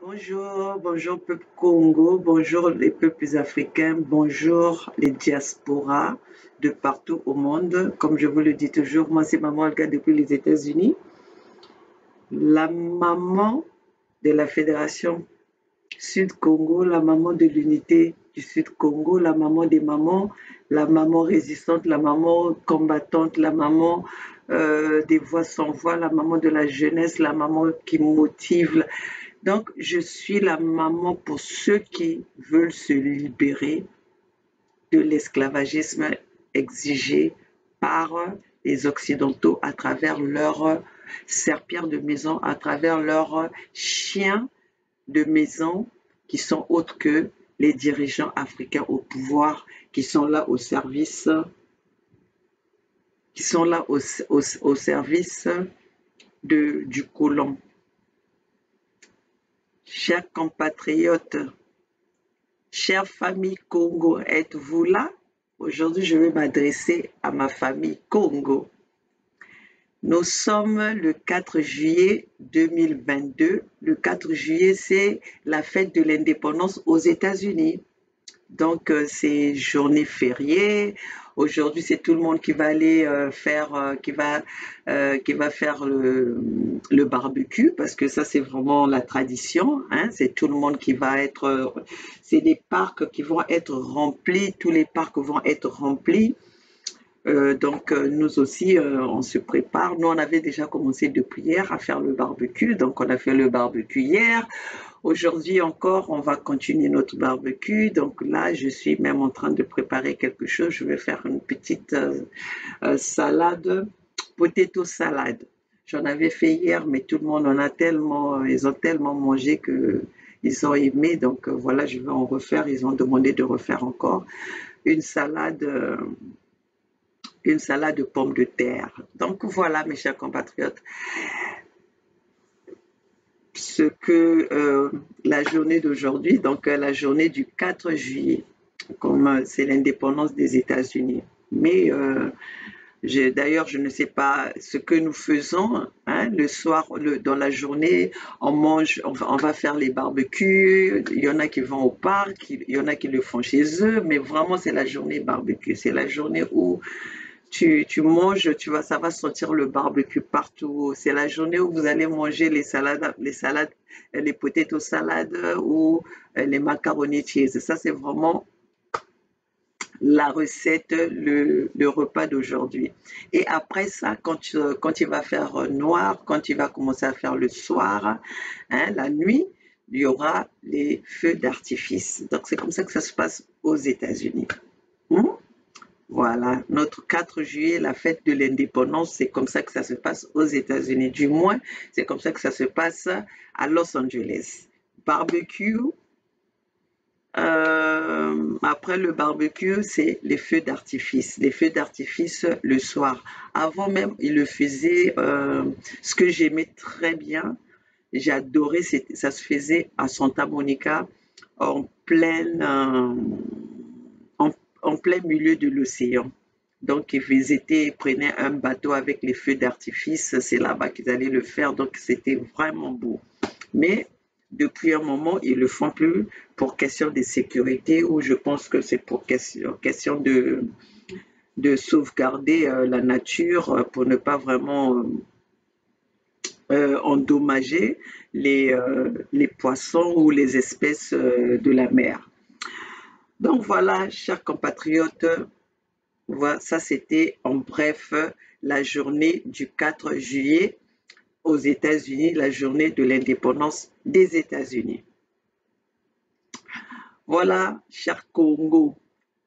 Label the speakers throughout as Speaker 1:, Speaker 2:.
Speaker 1: Bonjour, bonjour peuple Congo, bonjour les peuples africains, bonjour les diasporas de partout au monde. Comme je vous le dis toujours, moi c'est Maman Olga depuis les États-Unis, la maman de la Fédération Sud-Congo, la maman de l'unité du Sud-Congo, la maman des mamans, la maman résistante, la maman combattante, la maman des voix sans voix, la maman de la jeunesse, la maman qui motive. Donc, je suis la maman pour ceux qui veulent se libérer de l'esclavagisme exigé par les Occidentaux à travers leurs serpillères de maison, à travers leurs chiens de maison qui sont autres que les dirigeants africains au pouvoir, qui sont là au service, qui sont là au service du colon. Chers compatriotes, chère famille Congo, êtes-vous là? Aujourd'hui, je vais m'adresser à ma famille Congo. Nous sommes le 4 juillet 2022. Le 4 juillet, c'est la fête de l'indépendance aux États-Unis. Donc, c'est journée fériée. Aujourd'hui, c'est tout le monde qui va aller qui va faire le barbecue parce que ça, c'est vraiment la tradition. Hein. C'est tout le monde qui va être. C'est des parcs qui vont être remplis. Tous les parcs vont être remplis. Nous aussi, on se prépare. Nous, on avait déjà commencé depuis hier à faire le barbecue. Donc, on a fait le barbecue hier. Aujourd'hui encore, on va continuer notre barbecue. Donc là, je suis même en train de préparer quelque chose. Je vais faire une petite salade, potato salade. J'en avais fait hier, mais tout le monde en a tellement, ils ont tellement mangé que ils ont aimé. Donc voilà, je vais en refaire. Ils ont demandé de refaire encore une salade, euh, une salade de pommes de terre. Donc voilà, mes chers compatriotes, ce que la journée d'aujourd'hui, donc la journée du 4 juillet, comme c'est l'indépendance des États-Unis. Mais d'ailleurs, je ne sais pas ce que nous faisons. Hein, le soir, dans la journée, on mange, on va faire les barbecues. Il y en a qui vont au parc, il y en a qui le font chez eux. Mais vraiment, c'est la journée barbecue. C'est la journée où tu manges, ça va sentir le barbecue partout. C'est la journée où vous allez manger les potatoes salades ou les macaroni cheese. Ça, c'est vraiment la recette, le repas d'aujourd'hui. Et après ça, quand il va faire noir, quand il va commencer à faire le soir, hein, la nuit, il y aura les feux d'artifice. Donc, c'est comme ça que ça se passe aux États-Unis. Hmm. Voilà, notre 4 juillet, la fête de l'indépendance, c'est comme ça que ça se passe aux États-Unis. Du moins, c'est comme ça que ça se passe à Los Angeles. Barbecue, après le barbecue, c'est les feux d'artifice. Les feux d'artifice le soir. Avant même, ils le faisaient. Ce que j'aimais très bien, j'adorais, ça se faisait à Santa Monica, en pleine, en, en plein milieu de l'océan. Donc, ils prenaient un bateau avec les feux d'artifice. C'est là-bas qu'ils allaient le faire. Donc, c'était vraiment beau. Mais depuis un moment, ils ne le font plus pour question de sécurité ou je pense que c'est pour question de sauvegarder la nature pour ne pas vraiment endommager les poissons ou les espèces de la mer. Donc voilà, chers compatriotes, voilà, ça c'était en bref la journée du 4 juillet aux États-Unis, la journée de l'indépendance des États-Unis. Voilà, cher Congo,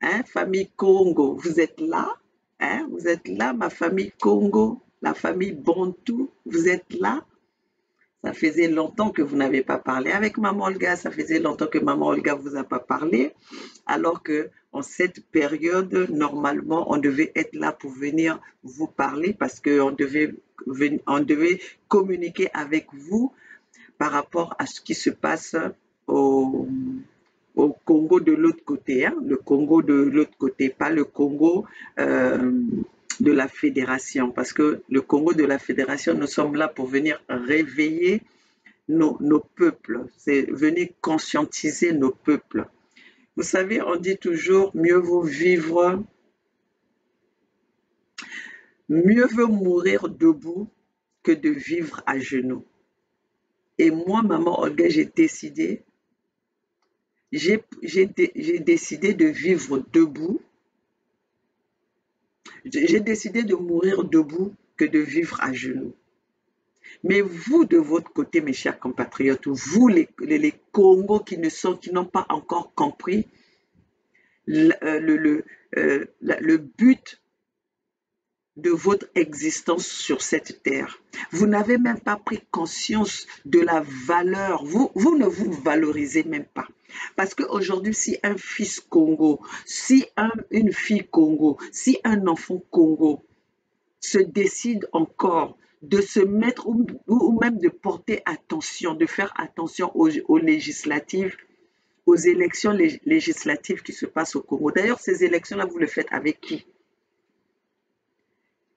Speaker 1: hein, famille Congo, vous êtes là, hein, vous êtes là, ma famille Congo, la famille Bantou, vous êtes là. Ça faisait longtemps que vous n'avez pas parlé avec Maman Olga, ça faisait longtemps que Maman Olga vous a pas parlé, alors que en cette période, normalement, on devait être là pour venir vous parler parce qu'on on devait communiquer avec vous par rapport à ce qui se passe au, au Congo de l'autre côté, hein, le Congo de l'autre côté, pas le Congo de la fédération, parce que le Congo de la fédération, nous sommes là pour venir réveiller nos peuples, c'est venir conscientiser nos peuples. Vous savez, on dit toujours, mieux vaut mourir debout que de vivre à genoux. Et moi, maman Olga, j'ai décidé de vivre debout. J'ai décidé de mourir debout que de vivre à genoux. Mais vous, de votre côté, mes chers compatriotes, vous, les Congos qui n'ont pas encore compris le but de votre existence sur cette terre. Vous n'avez même pas pris conscience de la valeur. Vous ne vous valorisez même pas. Parce qu'aujourd'hui, si un fils Congo, si une fille Congo, si un enfant Congo se décide encore de se mettre ou même de porter attention, de faire attention aux législatives, aux élections législatives qui se passent au Congo. D'ailleurs, ces élections-là, vous le faites avec qui?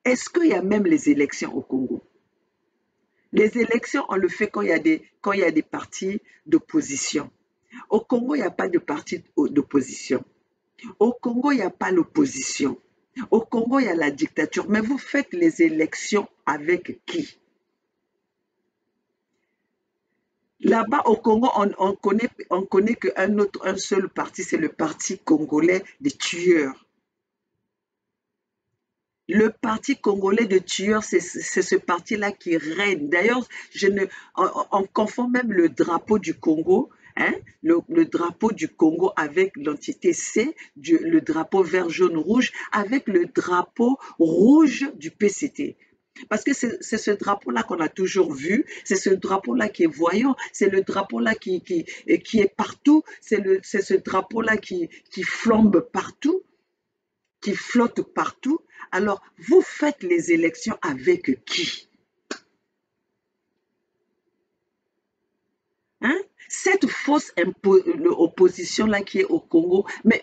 Speaker 1: Est-ce qu'il y a même les élections au Congo? Les élections, on le fait quand il y a des partis d'opposition. Au Congo, il n'y a pas de parti d'opposition. Au Congo, il n'y a pas l'opposition. Au Congo, il y a la dictature. Mais vous faites les élections avec qui? Là-bas, au Congo, on connaît qu'un seul parti, c'est le parti congolais des tueurs. Le parti congolais de tueurs, c'est ce parti-là qui règne. D'ailleurs, on confond même le drapeau du Congo, hein, le drapeau du Congo avec l'entité C, le drapeau vert, jaune, rouge, avec le drapeau rouge du PCT. Parce que c'est ce drapeau-là qu'on a toujours vu, c'est ce drapeau-là qui est voyant, c'est le drapeau-là qui est partout, c'est ce drapeau-là qui flambe partout, qui flotte partout. Alors, vous faites les élections avec qui? Hein? Cette fausse opposition-là qui est au Congo, mais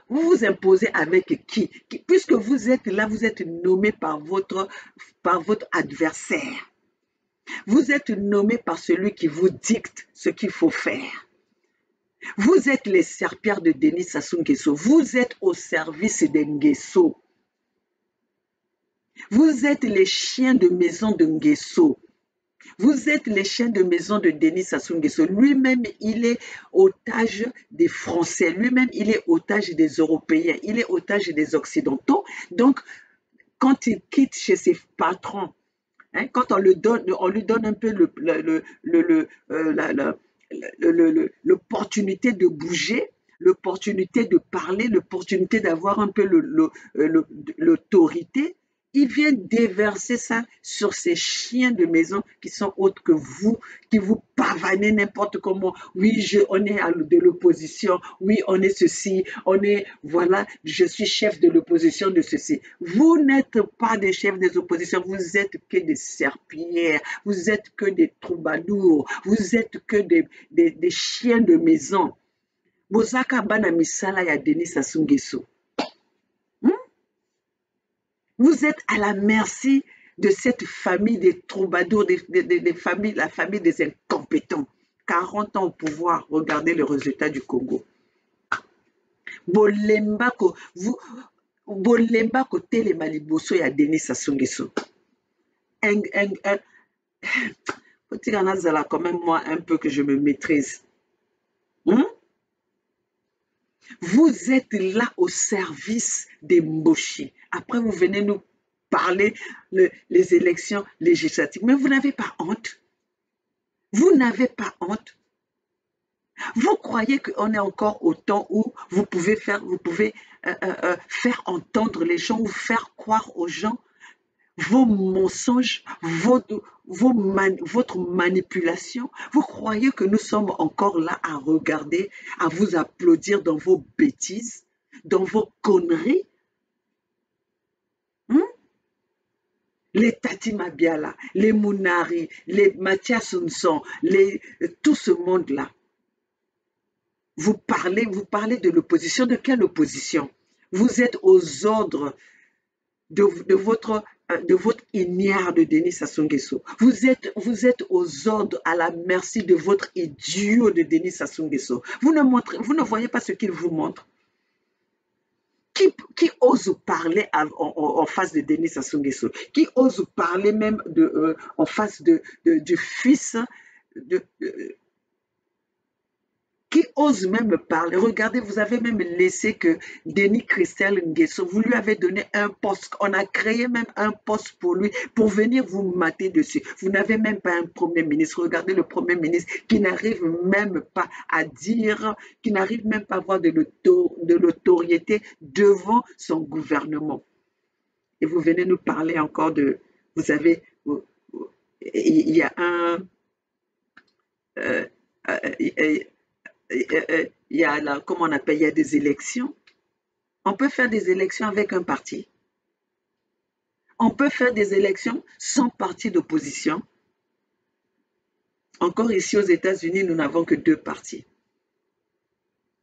Speaker 1: vous imposez avec qui? Puisque vous êtes là, vous êtes nommé par votre adversaire. Vous êtes nommé par celui qui vous dicte ce qu'il faut faire. Vous êtes les serpillères de Denis Sassou Nguesso. Vous êtes au service de Nguesso. Vous êtes les chiens de maison de Nguesso. Vous êtes les chiens de maison de Denis Sassou Nguesso. Lui-même, il est otage des Français. Lui-même, il est otage des Européens. Il est otage des Occidentaux. Donc, quand il quitte chez ses patrons, hein, quand on lui donne un peu l'opportunité de bouger, l'opportunité de parler, l'opportunité d'avoir un peu l'autorité, il vient déverser ça sur ces chiens de maison qui sont autres que vous, qui vous pavanez n'importe comment. Oui, on est de l'opposition. Oui, on est ceci. Voilà, je suis chef de l'opposition de ceci. Vous n'êtes pas des chefs des oppositions. Vous êtes que des serpillères. Vous êtes que des troubadours. Vous êtes que des chiens de maison. Bozaka bana misala ya Denis Sassou Nguesso. Vous êtes à la merci de cette famille des troubadours, la famille des incompétents. 40 ans au pouvoir, regardez le résultat du Congo. Bolembako telema liboso ya Denis Sassou Nguesso. Faut-il quand même moi un peu que je me maîtrise. Vous êtes là au service des Mboshi. Après, vous venez nous parler les élections législatives. Mais vous n'avez pas honte. Vous n'avez pas honte. Vous croyez qu'on est encore au temps où vous pouvez faire entendre les gens ou faire croire aux gens vos mensonges, votre manipulation. Vous croyez que nous sommes encore là à regarder, à vous applaudir dans vos bêtises, dans vos conneries? Les Tati Mabiala, les Mounari, les Mathias Sunson, tout ce monde-là. Vous parlez de l'opposition. De quelle opposition? Vous êtes aux ordres de votre de votre ignare de Denis Sassou Nguesso. Vous êtes aux ordres, à la merci de votre idiot de Denis Sassou Nguesso. Vous ne voyez pas ce qu'il vous montre. Qui ose parler en face de Denis Sassou Nguesso? Qui ose parler même en face du fils de, qui ose même parler. Regardez, vous avez même laissé que Denis Christel Nguesso, vous lui avez donné un poste. On a créé même un poste pour lui, pour venir vous mater dessus. Vous n'avez même pas un premier ministre. Regardez le premier ministre qui n'arrive même pas à dire, qui n'arrive même pas à avoir de l'autorité devant son gouvernement. Et vous venez nous parler encore de, vous avez, il y a un, euh, euh, il y a là, comment on appelle, il y a des élections. On peut faire des élections avec un parti. On peut faire des élections sans parti d'opposition. Encore ici aux États-Unis, nous n'avons que deux partis.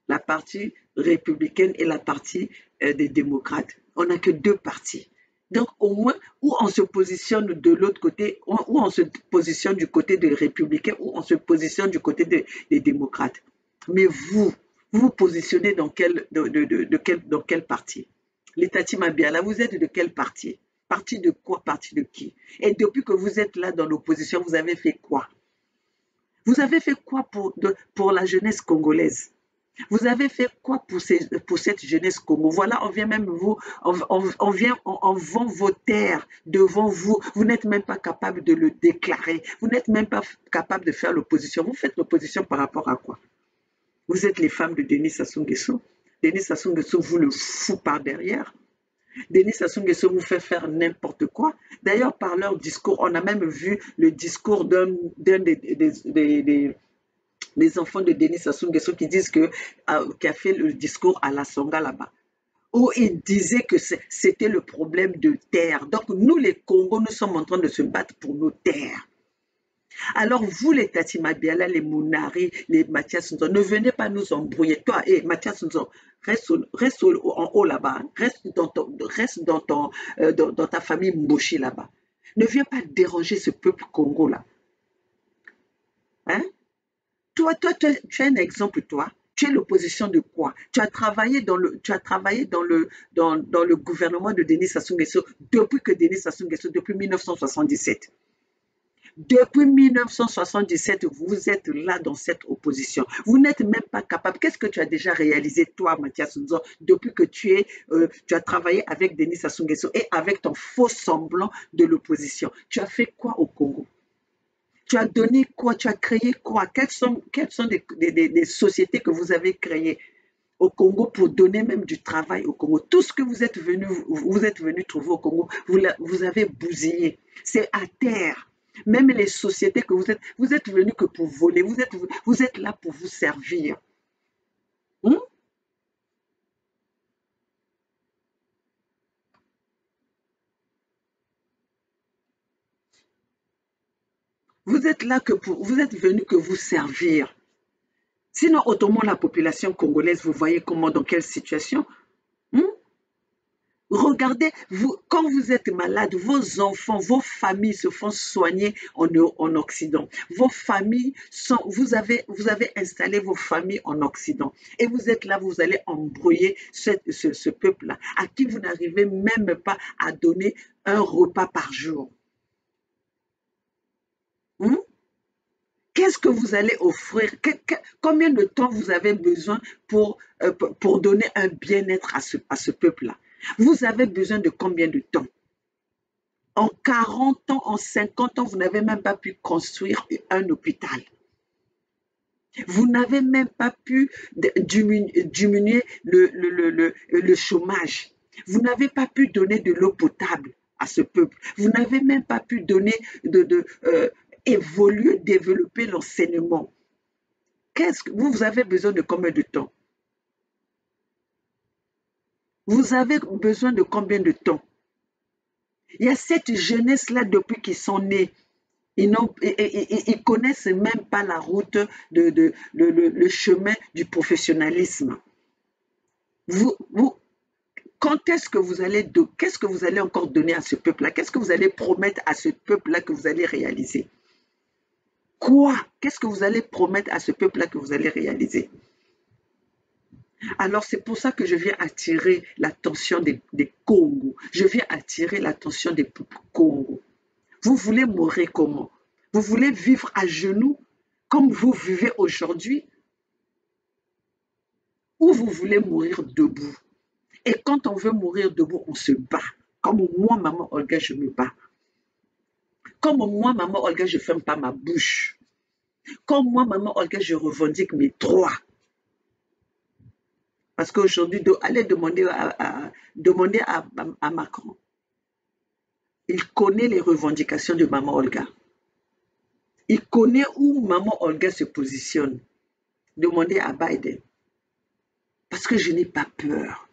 Speaker 1: La partie républicaine et la partie des démocrates. On n'a que deux partis. Donc au moins, où on se positionne de l'autre côté, où on se positionne du côté des républicains, ou on se positionne du côté des démocrates. Mais vous vous positionnez dans quel parti? Les Tati Mabiala, vous êtes de quel parti? Parti de quoi? Parti de qui? Et depuis que vous êtes là dans l'opposition, vous avez fait quoi? Vous avez fait quoi pour la jeunesse congolaise? Vous avez fait quoi pour cette jeunesse Congo? Voilà, on vient même on vend vos terres devant vous. Vous n'êtes même pas capable de le déclarer. Vous n'êtes même pas capable de faire l'opposition. Vous faites l'opposition par rapport à quoi? Vous êtes les femmes de Denis Sassou Nguesso. Denis Sassou Nguesso vous le fout par derrière. Denis Sassou Nguesso vous fait faire n'importe quoi. D'ailleurs, par leur discours, on a même vu le discours d'un des enfants de Denis Sassou Nguesso qui a fait le discours à la Songa là-bas, où il disait que c'était le problème de terre. Donc nous, les Congos, nous sommes en train de se battre pour nos terres. Alors vous, les Tati Mabiala, les Mounari, les Mathias Nzon, ne venez pas nous embrouiller. Toi, Mathias Nzon, reste en haut là-bas, reste dans ta famille Mboshi là-bas. Ne viens pas déranger ce peuple Congo là. Hein? Toi, tu es un exemple, toi. Tu es l'opposition de quoi? Tu as travaillé dans le gouvernement de Denis Sassou Nguesso depuis que Denis Sassou Nguesso, depuis 1977. Depuis 1977, vous êtes là dans cette opposition. Vous n'êtes même pas capable. Qu'est-ce que tu as déjà réalisé, toi, Mathias Nzon, depuis que tu as travaillé avec Denis Sassou Nguesso et avec ton faux semblant de l'opposition? Tu as fait quoi au Congo? Tu as donné quoi? Tu as créé quoi? Quelles sont des sociétés que vous avez créées au Congo pour donner même du travail au Congo? Tout ce que vous êtes venu trouver au Congo, vous avez bousillé. C'est à terre. Même les sociétés que vous êtes venus que pour voler. Vous êtes là pour vous servir. Hmm? Vous êtes là vous êtes venus que vous servir. Sinon, autrement, la population congolaise, vous voyez dans quelle situation? Hmm? Regardez, quand vous êtes malade, vos enfants, vos familles se font soigner en Occident. Vos familles vous avez installé vos familles en Occident. Et vous êtes là, vous allez embrouiller ce peuple-là, à qui vous n'arrivez même pas à donner un repas par jour. Hmm? Qu'est-ce que vous allez offrir? Combien de temps vous avez besoin pour donner un bien-être à ce peuple-là? Vous avez besoin de combien de temps? En 40 ans, en 50 ans, vous n'avez même pas pu construire un hôpital. Vous n'avez même pas pu diminuer le chômage. Vous n'avez pas pu donner de l'eau potable à ce peuple. Vous n'avez même pas pu donner évoluer, développer l'enseignement. Vous avez besoin de combien de temps? Vous avez besoin de combien de temps? Il y a cette jeunesse-là depuis qu'ils sont nés. Ils ne connaissent même pas la route, le chemin du professionnalisme. Quand est-ce que vous allez, qu'est-ce que vous allez encore donner à ce peuple-là? Qu'est-ce que vous allez promettre à ce peuple-là que vous allez réaliser? Quoi? Qu'est-ce que vous allez promettre à ce peuple-là que vous allez réaliser? Alors c'est pour ça que je viens attirer l'attention des Congos. Je viens attirer l'attention des Congos. Vous voulez mourir comment? Vous voulez vivre à genoux comme vous vivez aujourd'hui? Ou vous voulez mourir debout? Et quand on veut mourir debout, on se bat. Comme moi, maman Olga, je me bats. Comme moi, maman Olga, je ne ferme pas ma bouche. Comme moi, maman Olga, je revendique mes droits. Parce qu'aujourd'hui, allez demander à Macron. Il connaît les revendications de maman Olga. Il connaît où maman Olga se positionne. Demandez à Biden. Parce que je n'ai pas peur.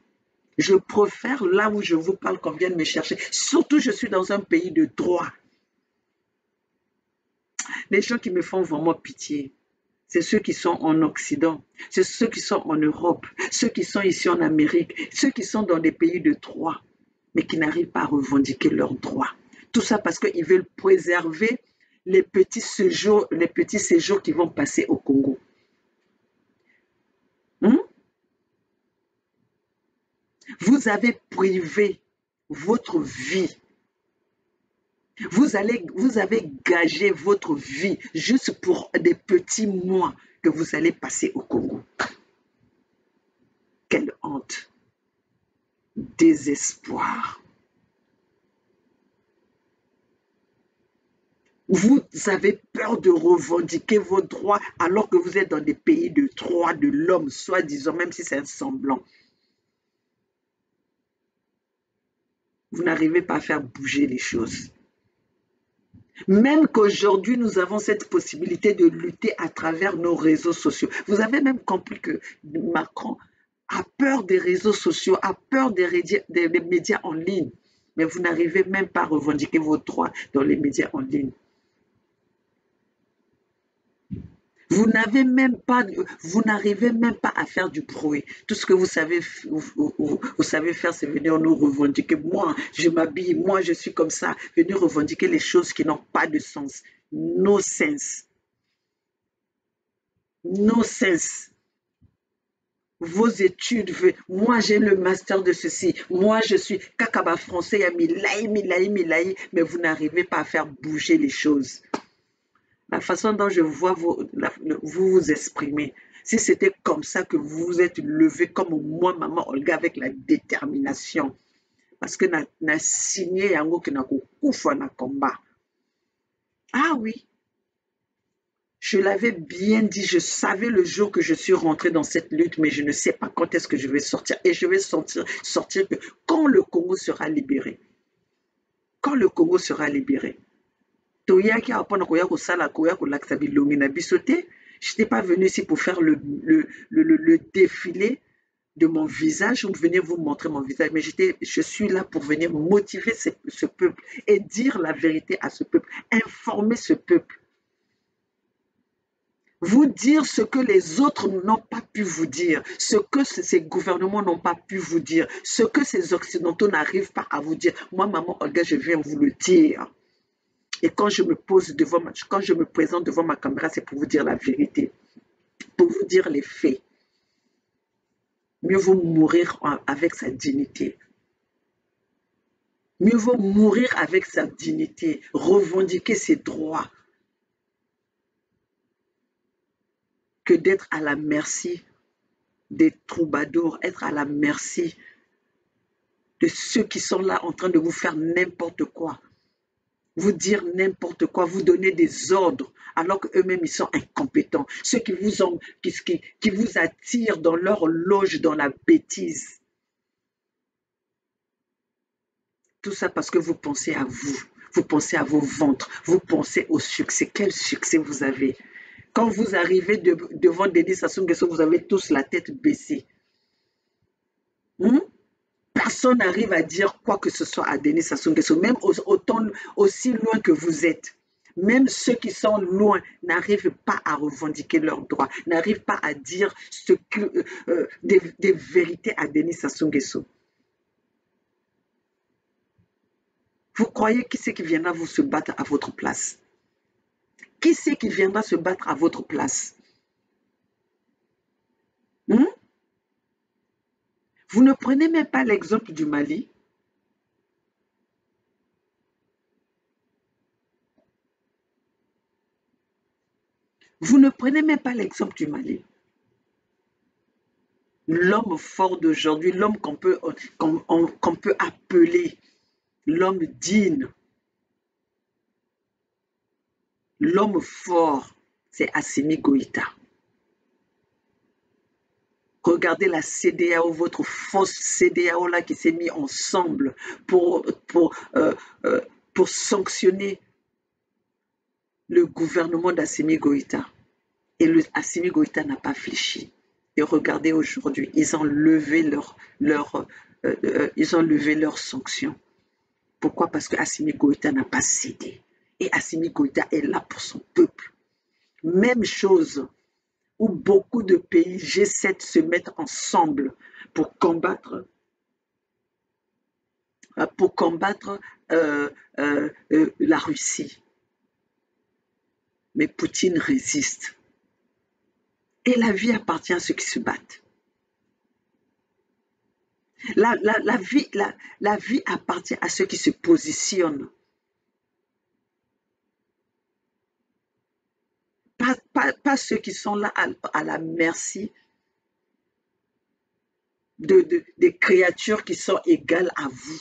Speaker 1: Je préfère, là où je vous parle, qu'on vienne me chercher. Surtout, je suis dans un pays de droit. Les gens qui me font vraiment pitié, c'est ceux qui sont en Occident, c'est ceux qui sont en Europe, ceux qui sont ici en Amérique, ceux qui sont dans des pays de droit, mais qui n'arrivent pas à revendiquer leurs droits. Tout ça parce qu'ils veulent préserver les petits séjours qui vont passer au Congo. Vous avez privé votre vie. Vous avez gagé votre vie juste pour des petits mois que vous allez passer au Congo. Quelle honte. Désespoir. Vous avez peur de revendiquer vos droits alors que vous êtes dans des pays de droits de l'homme, soi-disant, même si c'est un semblant. Vous n'arrivez pas à faire bouger les choses. Même qu'aujourd'hui, nous avons cette possibilité de lutter à travers nos réseaux sociaux. Vous avez même compris que Macron a peur des réseaux sociaux, a peur des médias en ligne. Mais vous n'arrivez même pas à revendiquer vos droits dans les médias en ligne. Vous n'arrivez même pas à faire du bruit. Tout ce que vous savez faire, c'est venir nous revendiquer. Moi, je m'habille, moi, je suis comme ça. Venir revendiquer les choses qui n'ont pas de sens. No sense. No sense. Vos études, moi j'ai le master de ceci, moi je suis kakaba français, milaï, mais vous n'arrivez pas à faire bouger les choses. La façon dont je vois vous exprimer, si c'était comme ça que vous vous êtes levé comme moi, maman Olga, avec la détermination, parce que na signé yango que na kufa na combat. Ah oui, je l'avais bien dit, je savais le jour que je suis rentrée dans cette lutte, mais je ne sais pas quand est-ce que je vais sortir. Et je vais sortir que quand le Congo sera libéré. Quand le Congo sera libéré. Je n'étais pas venu ici pour faire le défilé de mon visage ou venir vous montrer mon visage, mais je suis là pour venir motiver ce peuple et dire la vérité à ce peuple, informer ce peuple. Vous dire ce que les autres n'ont pas pu vous dire, ce que ces gouvernements n'ont pas pu vous dire, ce que ces occidentaux n'arrivent pas à vous dire. Moi, maman Olga, je viens vous le dire. Et quand je me présente devant ma caméra, c'est pour vous dire la vérité, pour vous dire les faits. Mieux vaut mourir avec sa dignité. Mieux vaut mourir avec sa dignité, revendiquer ses droits, que d'être à la merci des troubadours, être à la merci de ceux qui sont là en train de vous faire n'importe quoi. Vous dire n'importe quoi, vous donner des ordres alors qu'eux-mêmes ils sont incompétents. Ceux qui vous attirent dans leur loge, dans la bêtise. Tout ça parce que vous pensez à vous, vous pensez à vos ventres, vous pensez au succès. Quel succès vous avez? Quand vous arrivez devant Denis Sassou Nguesso, vous avez tous la tête baissée. Personne n'arrive à dire quoi que ce soit à Denis Sassou Nguesso, même aussi loin que vous êtes. Même ceux qui sont loin n'arrivent pas à revendiquer leurs droits, n'arrivent pas à dire des vérités à Denis Sassou Nguesso. Vous croyez qui c'est qui viendra vous se battre à votre place? Qui c'est qui viendra se battre à votre place? Hmm? Vous ne prenez même pas l'exemple du Mali. Vous ne prenez même pas l'exemple du Mali. L'homme fort d'aujourd'hui, l'homme qu'on peut appeler l'homme digne, l'homme fort, c'est Assimi Goïta. Regardez la CEDEAO, votre fausse CEDEAO là qui s'est mis ensemble pour, pour, euh, pour sanctionner le gouvernement d'Assimi Goïta. Et Assimi Goïta n'a pas fléchi. Et regardez aujourd'hui, ils ont levé ils ont levé leurs sanctions. Pourquoi? Parce que Assimi Goïta n'a pas cédé. Et Assimi Goïta est là pour son peuple. Même chose où beaucoup de pays G7 se mettent ensemble pour combattre la Russie. Mais Poutine résiste. Et la vie appartient à ceux qui se battent. La vie appartient à ceux qui se positionnent. Pas ceux qui sont là à la merci des créatures qui sont égales à vous.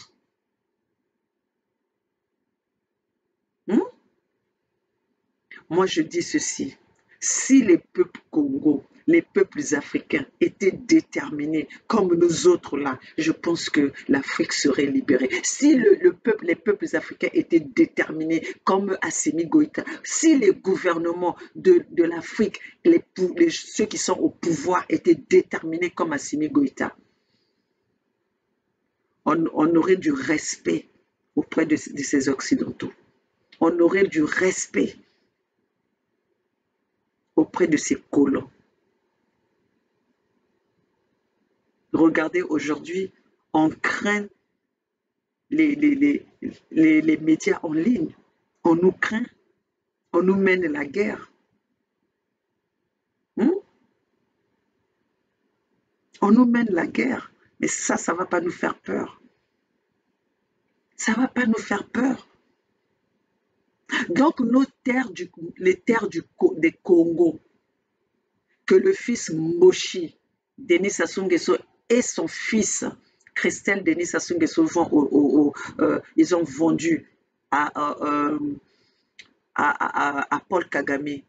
Speaker 1: Moi, je dis ceci. Si les peuples Congo, les peuples africains étaient déterminés comme nous autres là, je pense que l'Afrique serait libérée. Si les peuples africains étaient déterminés comme Assimi Goïta, si les gouvernements de l'Afrique, ceux qui sont au pouvoir étaient déterminés comme Assimi Goïta, on aurait du respect auprès de ces Occidentaux. On aurait du respect auprès de ces colons. Regardez aujourd'hui, on craint les médias en ligne. On nous craint, on nous mène la guerre. On nous mène la guerre. Mais ça ne va pas nous faire peur. Ça ne va pas nous faire peur. Donc, les terres des Congo, que le fils Moshi, Denis Sassou Nguesso, et son fils Christelle Denis Sassou Nguesso ils ont vendu à Paul Kagame.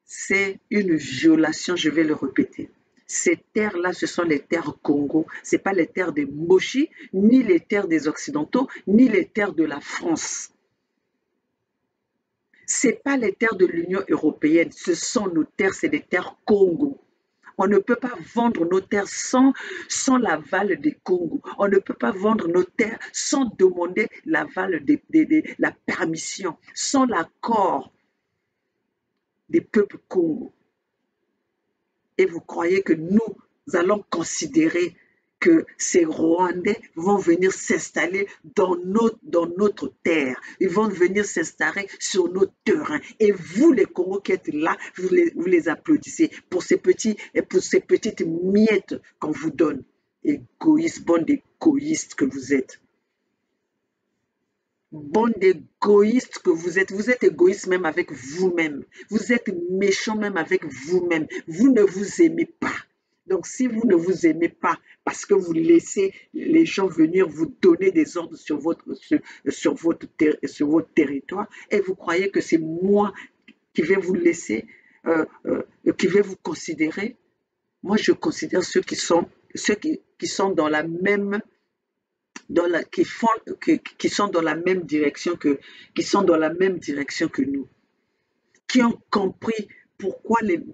Speaker 1: C'est une violation, je vais le répéter. Ces terres-là, ce sont les terres Congo. Ce n'est pas les terres des Moshi, ni les terres des Occidentaux, ni les terres de la France. Ce n'est pas les terres de l'Union européenne, ce sont nos terres, c'est des terres Congo. On ne peut pas vendre nos terres sans l'aval des Congo. On ne peut pas vendre nos terres sans demander l'aval la permission, sans l'accord des peuples Congo. Et vous croyez que nous allons considérer que ces Rwandais vont venir s'installer dans notre terre. Ils vont venir s'installer sur nos terrains. Et vous, les Congos qui êtes là, vous les applaudissez pour ces petites miettes qu'on vous donne. Égoïste, bande d'égoïstes que vous êtes. Bande d'égoïstes que vous êtes. Vous êtes égoïste même avec vous-même. Vous êtes méchant même avec vous-même. Vous ne vous aimez pas. Donc, si vous ne vous aimez pas, parce que vous laissez les gens venir vous donner des ordres sur votre territoire, et vous croyez que c'est moi qui vais vous laisser, qui vais vous considérer, moi je considère ceux qui sont dans la même qui sont dans la même direction que nous, qui ont compris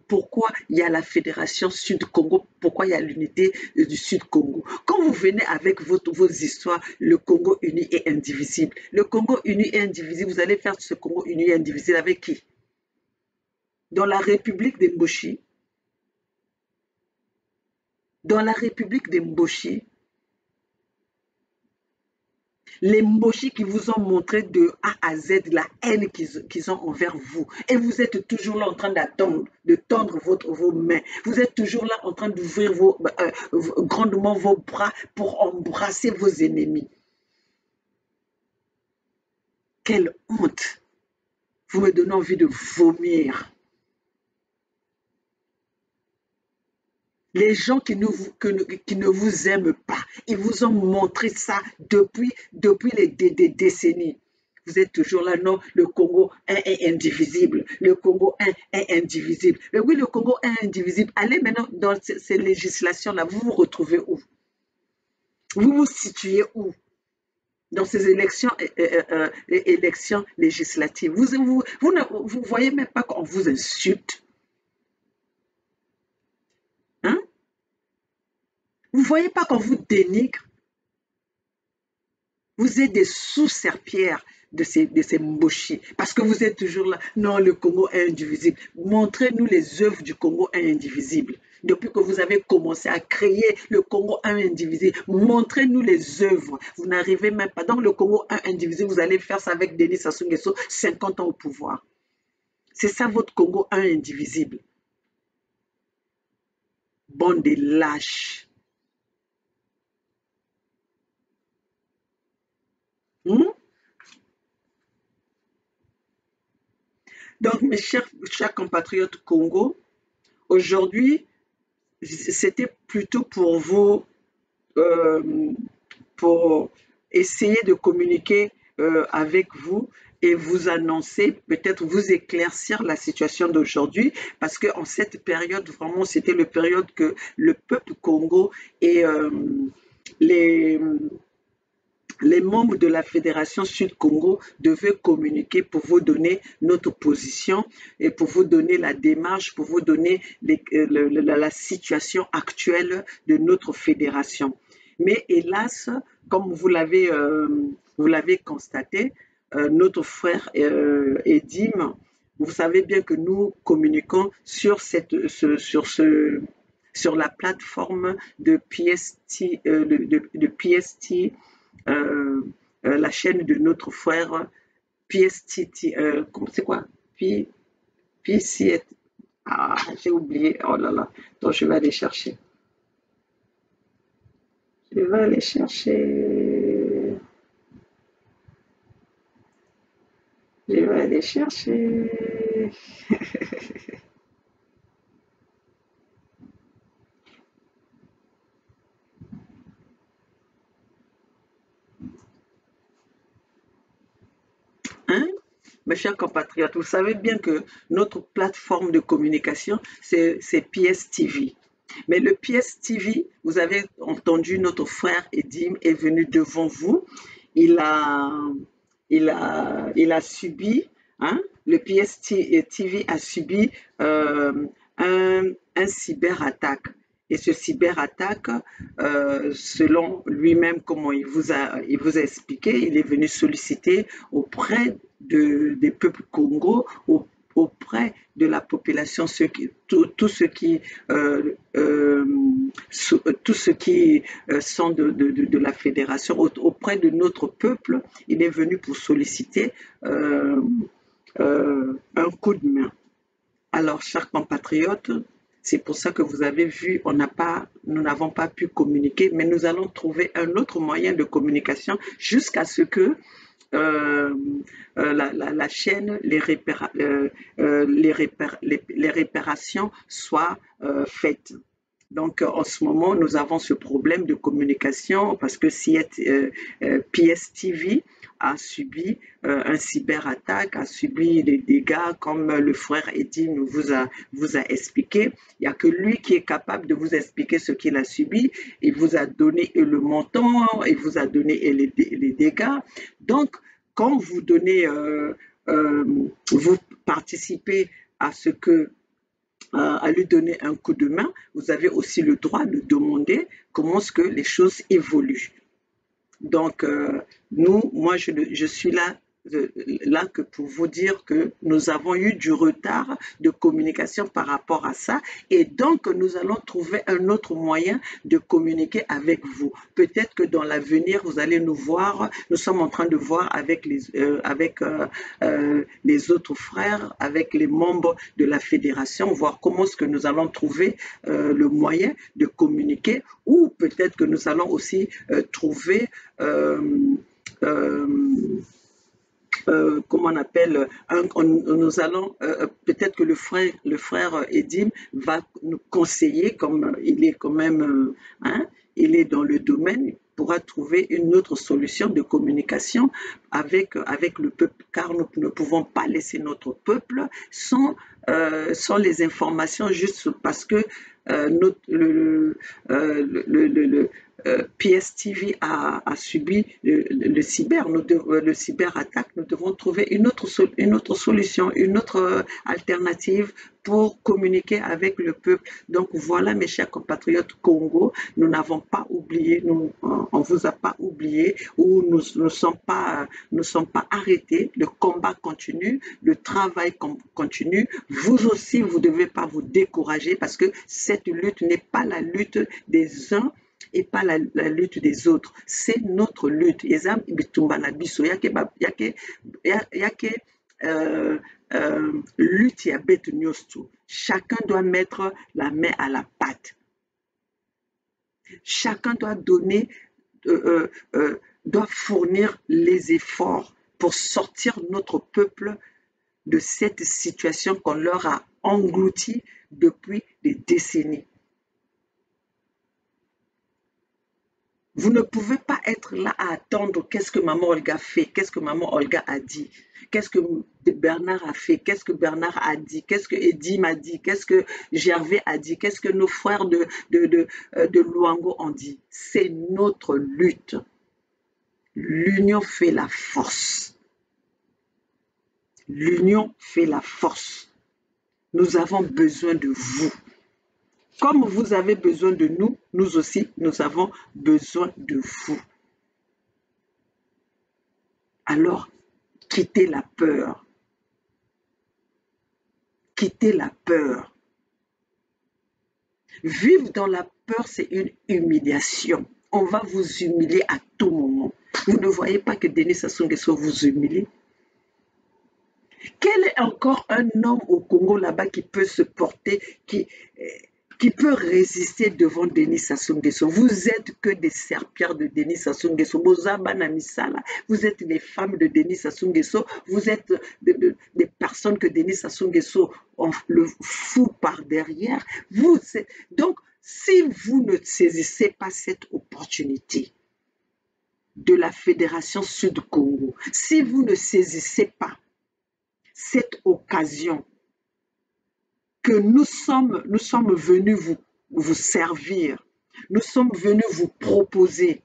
Speaker 1: pourquoi il y a la Fédération Sud-Congo, pourquoi il y a l'unité du Sud-Congo. Quand vous venez avec vos histoires, le Congo uni et indivisible. Le Congo uni et indivisible, vous allez faire ce Congo uni et indivisible avec qui? Dans la République des Mboshi. Dans la République des Mboshi, Les Mboshi qui vous ont montré de A à Z la haine qu'ils ont envers vous. Et vous êtes toujours là en train d'attendre, de tendre vos mains. Vous êtes toujours là en train d'ouvrir grandement vos bras pour embrasser vos ennemis. Quelle honte! Vous me donnez envie de vomir. Les gens qui ne vous aiment pas, ils vous ont montré ça depuis des décennies. Vous êtes toujours là, non, le Congo est indivisible. Le Congo est indivisible. Mais oui, le Congo est indivisible. Allez maintenant dans ces législations-là, vous vous retrouvez où? Vous vous situez où? Dans ces élections législatives. Vous ne voyez même pas qu'on vous insulte. Hein? Vous ne voyez pas qu'on vous dénigre. Vous êtes des sous-serpillères de ces Mboshi, parce que vous êtes toujours là. Non, le Congo est indivisible. Montrez-nous les œuvres du Congo indivisible. Depuis que vous avez commencé à créer le Congo indivisible, montrez-nous les œuvres. Vous n'arrivez même pas. Dans le Congo indivisible, vous allez faire ça avec Denis Sassou Nguesso, 50 ans au pouvoir. C'est ça votre Congo indivisible. Bande de lâches. Donc, mes chers compatriotes Congo, aujourd'hui, c'était plutôt pour vous, pour essayer de communiquer avec vous et vous annoncer, peut-être vous éclaircir la situation d'aujourd'hui, parce qu'en cette période, vraiment, c'était la période que le peuple Congo et les membres de la Fédération Sud-Congo devaient communiquer pour vous donner notre position et pour vous donner la démarche, pour vous donner la situation actuelle de notre fédération. Mais hélas, comme vous l'avez constaté, notre frère Edim, vous savez bien que nous communiquons sur la plateforme de PST, la chaîne de notre frère PSTT, c'est quoi? PCT. Ah, j'ai oublié. Oh là là. Donc, je vais aller chercher. Je vais aller chercher. Je vais aller chercher. Hein? Mes chers compatriotes, vous savez bien que notre plateforme de communication, c'est PSTV. Mais le PSTV, vous avez entendu, notre frère Edim est venu devant vous. Il a subi, hein, le PSTV a subi un cyberattaque. Et ce cyberattaque, selon lui-même, comment il vous a expliqué, il est venu solliciter auprès des peuples Congo, auprès de la population, tous ceux qui sont de la fédération, auprès de notre peuple, il est venu pour solliciter un coup de main. Alors, chers compatriotes, c'est pour ça que vous avez vu, nous n'avons pas pu communiquer, mais nous allons trouver un autre moyen de communication jusqu'à ce que la chaîne, les réparations soient faites. Donc, en ce moment, nous avons ce problème de communication parce que PSTV a subi un cyberattaque, a subi des dégâts comme le frère Edim vous a expliqué. Il n'y a que lui qui est capable de vous expliquer ce qu'il a subi. Il vous a donné le montant, il vous a donné les dégâts. Donc, quand vous donnez, vous participez à ce que à lui donner un coup de main, vous avez aussi le droit de demander comment est-ce que les choses évoluent. Donc, moi, je suis là là que pour vous dire que nous avons eu du retard de communication par rapport à ça et donc nous allons trouver un autre moyen de communiquer avec vous. Peut-être que dans l'avenir, vous allez nous voir, nous sommes en train de voir avec les autres frères, avec les membres de la fédération, voir comment est-ce que nous allons trouver le moyen de communiquer ou peut-être que nous allons aussi trouver euh, comment on appelle, nous allons, peut-être que le frère Edim va nous conseiller, comme il est quand même, hein, il est dans le domaine, pourra trouver une autre solution de communication avec le peuple, car nous ne pouvons pas laisser notre peuple sans les informations juste parce que le PSTV a subi le cyberattaque. Nous devons trouver une autre solution, une autre alternative pour communiquer avec le peuple. Donc voilà, mes chers compatriotes Congo, nous n'avons pas oublié, on vous a pas oublié ou nous ne sommes pas arrêtés. Le combat continue, le travail continue. Vous aussi, vous ne devez pas vous décourager parce que cette lutte n'est pas la lutte des uns et pas la lutte des autres. C'est notre lutte. Lutte ya bête nyonso. Chacun doit mettre la main à la pâte. Chacun doit donner, doit fournir les efforts pour sortir notre peuple de cette situation qu'on leur a englouti depuis des décennies. Vous ne pouvez pas être là à attendre qu'est-ce que maman Olga fait, qu'est-ce que maman Olga a dit, qu'est-ce que Bernard a fait, qu'est-ce que Bernard a dit, qu'est-ce que Edim a dit, qu'est-ce que Gervais a dit, qu'est-ce que nos frères de Luango ont dit. C'est notre lutte. L'union fait la force. L'union fait la force. Nous avons besoin de vous. Comme vous avez besoin de nous, nous aussi, nous avons besoin de vous. Alors, quittez la peur. Quittez la peur. Vivre dans la peur, c'est une humiliation. On va vous humilier à tout moment. Vous ne voyez pas que Denis Sassou Nguesso vous humilie? Quel est encore un homme au Congo là-bas qui peut se porter, qui peut résister devant Denis Sassou Nguesso? Vous êtes que des serpillères de Denis Sassou Nguesso. Vous êtes les femmes de Denis Sassou Nguesso. Vous êtes des personnes que Denis Sassou Nguesso le fout par derrière. Donc, si vous ne saisissez pas cette opportunité de la Fédération Sud-Congo, si vous ne saisissez pas cette occasion que nous sommes venus vous servir, nous sommes venus vous proposer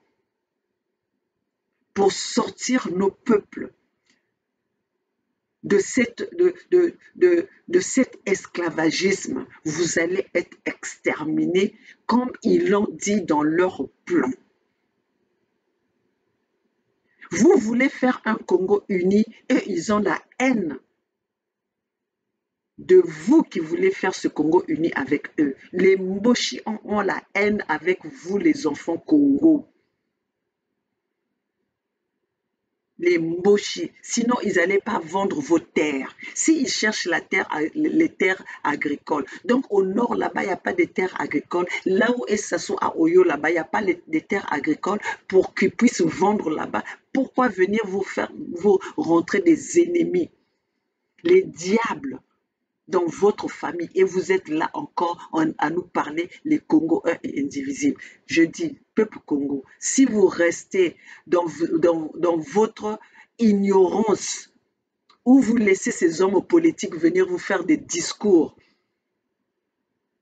Speaker 1: pour sortir nos peuples de cet esclavagisme. Vous allez être exterminés comme ils l'ont dit dans leur plan. Vous voulez faire un Congo uni et ils ont la haine de vous qui voulez faire ce Congo uni avec eux. Les Mboshi ont la haine avec vous, les enfants Congo. Les Mboshi, sinon ils n'allaient pas vendre vos terres. S'ils cherchent les terres agricoles. Donc au nord, là-bas, il n'y a pas de terres agricoles. Là où est Sassou à Oyo, là-bas, il n'y a pas de terres agricoles pour qu'ils puissent vendre là-bas. Pourquoi venir vous rentrer des ennemis? Les diables dans votre famille et vous êtes là encore à nous parler les Congo un et indivisibles. Je dis, peuple Congo, si vous restez dans votre ignorance ou vous laissez ces hommes politiques venir vous faire des discours,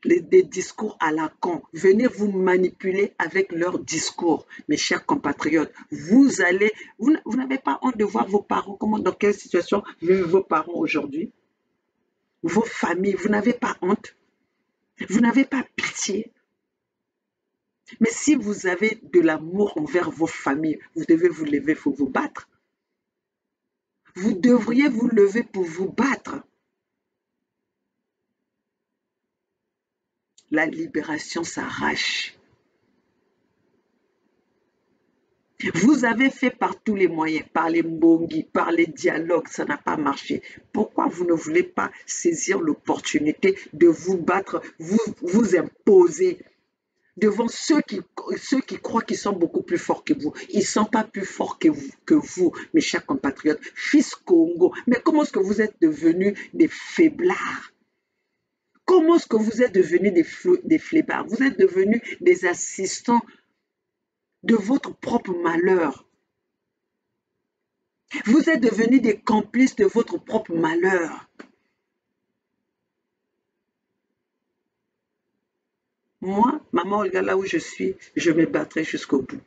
Speaker 1: des discours à la con, venez vous manipuler avec leurs discours, mes chers compatriotes, vous n'avez pas honte de voir vos parents, dans quelle situation vivent vos parents aujourd'hui? Vos familles, vous n'avez pas honte, vous n'avez pas pitié. Mais si vous avez de l'amour envers vos familles, vous devez vous lever, il faut vous battre. Vous devriez vous lever pour vous battre. La libération s'arrache. Vous avez fait par tous les moyens, par les mbongi, par les dialogues, ça n'a pas marché. Pourquoi vous ne voulez pas saisir l'opportunité de vous battre, vous imposer devant ceux qui croient qu'ils sont beaucoup plus forts que vous? Ils ne sont pas plus forts que vous, mes chers compatriotes. Fils Congo, mais comment est-ce que vous êtes devenus des faiblards? Comment est-ce que vous êtes devenus des flébards? Vous êtes devenus des assistants de votre propre malheur. Vous êtes devenus des complices de votre propre malheur. Moi, maman Olga, là où je suis, je me battrai jusqu'au bout.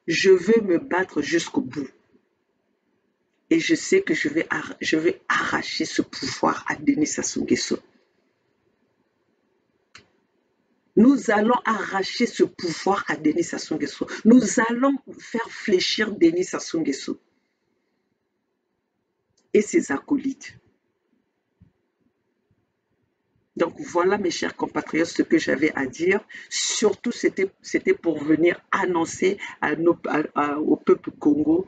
Speaker 1: Je veux me battre jusqu'au bout. Et je sais que je vais arracher ce pouvoir à Denis Sassou Nguesso. Nous allons arracher ce pouvoir à Denis Sassou Nguesso. Nous allons faire fléchir Denis Sassou Nguesso et ses acolytes. Donc voilà, mes chers compatriotes, ce que j'avais à dire. Surtout, c'était pour venir annoncer au peuple Congo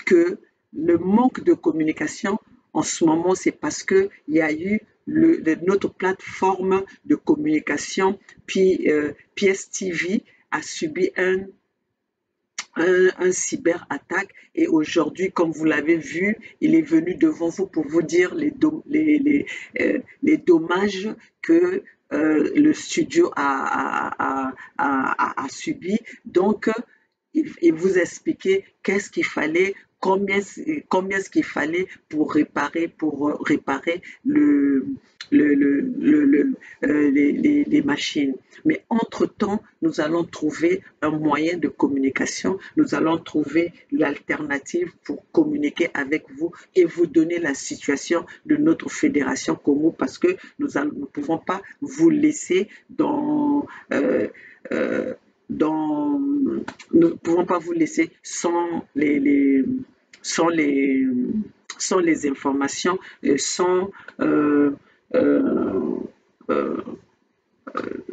Speaker 1: que le manque de communication en ce moment, c'est parce qu'il y a eu notre plateforme de communication, PSTV, a subi un cyberattaque, et aujourd'hui, comme vous l'avez vu, il est venu devant vous pour vous dire les dommages que le studio a subi. Donc, il vous expliquait qu'est-ce qu'il fallait, combien est-ce qu'il fallait pour réparer les machines. Mais entre-temps, nous allons trouver un moyen de communication, nous allons trouver l'alternative pour communiquer avec vous et vous donner la situation de notre fédération Congo, parce que nous ne pouvons pas vous laisser nous ne pouvons pas vous laisser sans les informations, sans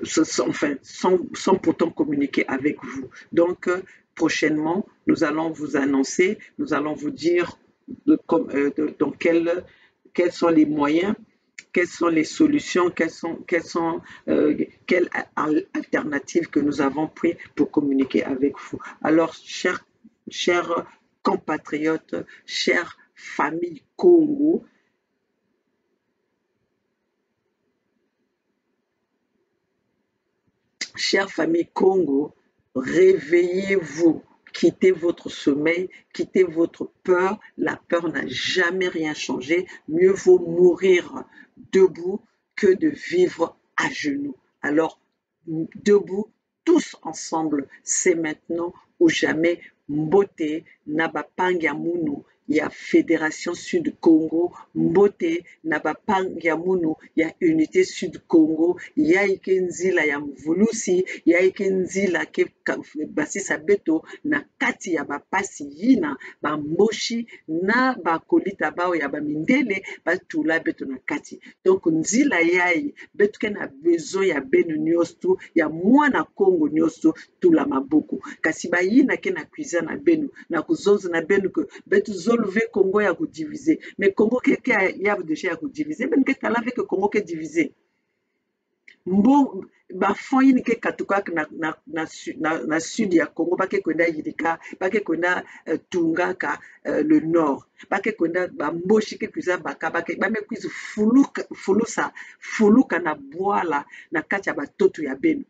Speaker 1: sans pourtant communiquer avec vous. Donc, prochainement, nous allons vous annoncer, nous allons vous dire quels sont les moyens, quelles sont les solutions, quelles alternatives que nous avons prises pour communiquer avec vous. Alors, chers compatriotes, chères familles Congo, chère famille Congo, réveillez-vous, quittez votre sommeil, quittez votre peur. La peur n'a jamais rien changé. Mieux vaut mourir debout que de vivre à genoux. Alors, debout, tous ensemble, c'est maintenant ou jamais. Mbote, Nabapangiamunu, il y a Fédération Sud Congo, Mbote, Nabapangiamunu, il y a Unité Sud Congo, il y a Ikenzila ya Mvulusi, il y a Ikenzila ke Basisa Beto, na kati ya bapasi yina, bamboshi, na bakolita bao ya bamindele, batula beto na kati. Donc, nzila yai, beto ke na besoin ya benu nyostu, ya mwana Congo nyostu, tula maboko. Kasi ba yina ke na cuisine na benu, na kuzonzo na benu que betu zolve Congo ya kudiviser. Mais Congo ke ya déjà ya kudiviser, ben ke talave que Congo ke diviser. Mbo bafon yini ke katukak na sud ya Congo, bake kwenda yidika, bake kwenda tungaka le nord, bake kwenda bamboshi ke kuza baka, bake bame kwizu fuluka na bwala na kati ya batoto ya benu.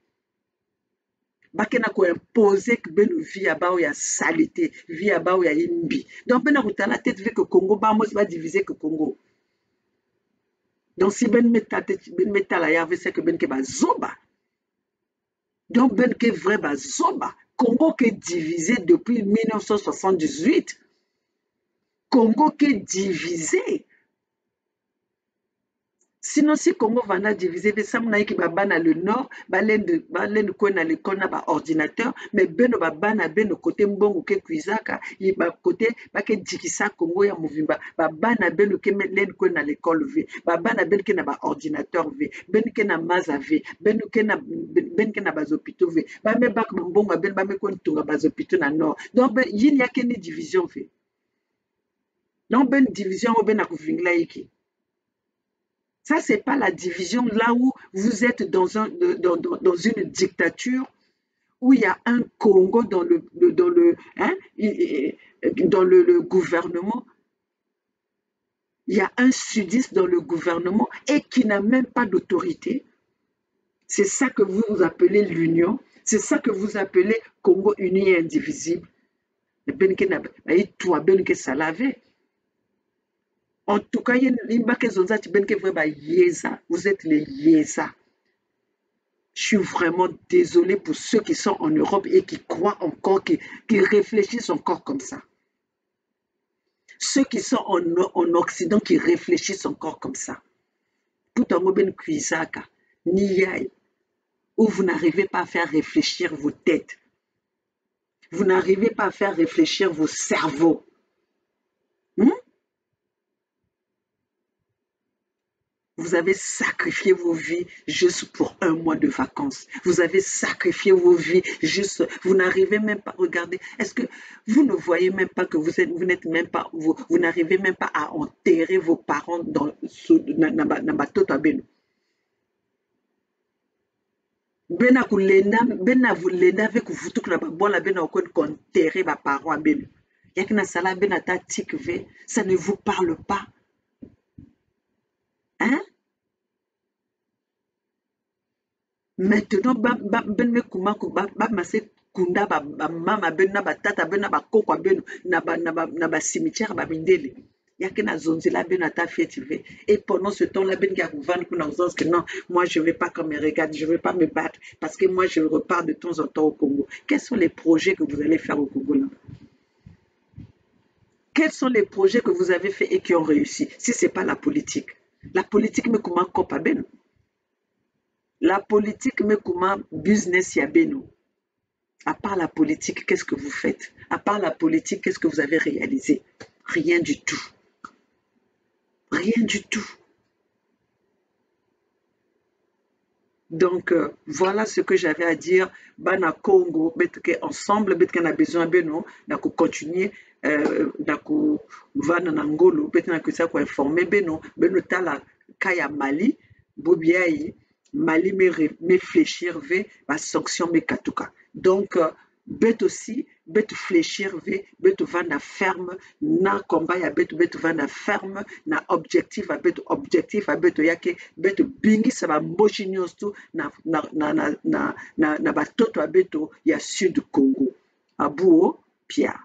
Speaker 1: Bakena ko imposer que benu vie abao ya salité, vie abao ya imbi. Donc bena kutala tête vu que Congo ba mos ba diviser que Congo. Donc si ben metala ya veut c'est que ben ke ba zoba. Donc ben ke vrai ba zoba. Congo qui est divisé depuis 1978. Congo qui est divisé. Sinon, si Congo va diviser, ça m'a qui babana le nord, balen ko na l'école na ba ordinateur, mais beno babana beno côté mbongo ke kuizaka, yi ba côté ba ke dikisa Congo ya movimba, babana beno ke len ko na l'école v, babana beno ke na ba ordinateur v, beno ke na maza v, beno ke na bazopito v, ba me bak mbongo ben ba me ko ntunga bazopito na nord. Donc ben yin ya ke ni division v. Non ben division o ben na kuvingla yiki. Ça, c'est pas la division là où vous êtes dans une dictature, où il y a un Congo dans le gouvernement, il y a un sudiste dans le gouvernement et qui n'a même pas d'autorité. C'est ça que vous appelez l'union, c'est ça que vous appelez Congo uni et indivisible. En tout cas, vous êtes les Yéza. Je suis vraiment désolée pour ceux qui sont en Europe et qui croient encore, qui réfléchissent encore comme ça. Ceux qui sont en Occident qui réfléchissent encore comme ça. Tout en mobile cuisaka, niyai, où vous n'arrivez pas à faire réfléchir vos têtes. Vous n'arrivez pas à faire réfléchir vos cerveaux. Vous avez sacrifié vos vies juste pour un mois de vacances. Vous avez sacrifié vos vies juste... Vous n'arrivez même pas... Regardez, est-ce que vous ne voyez même pas que vous n'êtes même pas... Vous n'arrivez même pas à enterrer vos parents dans Nabatoto Beno. Bena vous lenda avec vous tout la bon la bena qu'on enterrer vos parents Beno. Yakina sala bena ta tikve, ça ne vous parle pas. Hein? Maintenant, ben me kuma mase kunda mama ben na tata ben na koko ben na cimetière bindele. Yake na zonzi la ben ta fête. Et pendant ce temps là ben ga gouverne pour nous que non, moi je vais pas qu'on me regarde, je vais pas me battre parce que moi je repars de temps en temps au Congo. Quels sont les projets que vous allez faire au Congo là? Quels sont les projets que vous avez fait et qui ont réussi? Si c'est pas la politique. La politique me comment copa ben. La politique me comment business ya beno. À part la politique, qu'est-ce que vous faites? À part la politique, qu'est-ce que vous avez réalisé? Rien du tout. Rien du tout. Donc, voilà ce que j'avais à dire. Bana Congo, ensemble, on a besoin de continuer, de vana nangolo, que ça quoi informer beno tala kaya Mali, bobiaï, Mali me fléchir ve ma sanction me katuka. Donc, aussi, fléchir ve vana ferme, na combat ya vana ferme, na objectif objectif yake bingi sa ba moshi nyonso na batoto ya sud Congo. Abuo Pierre.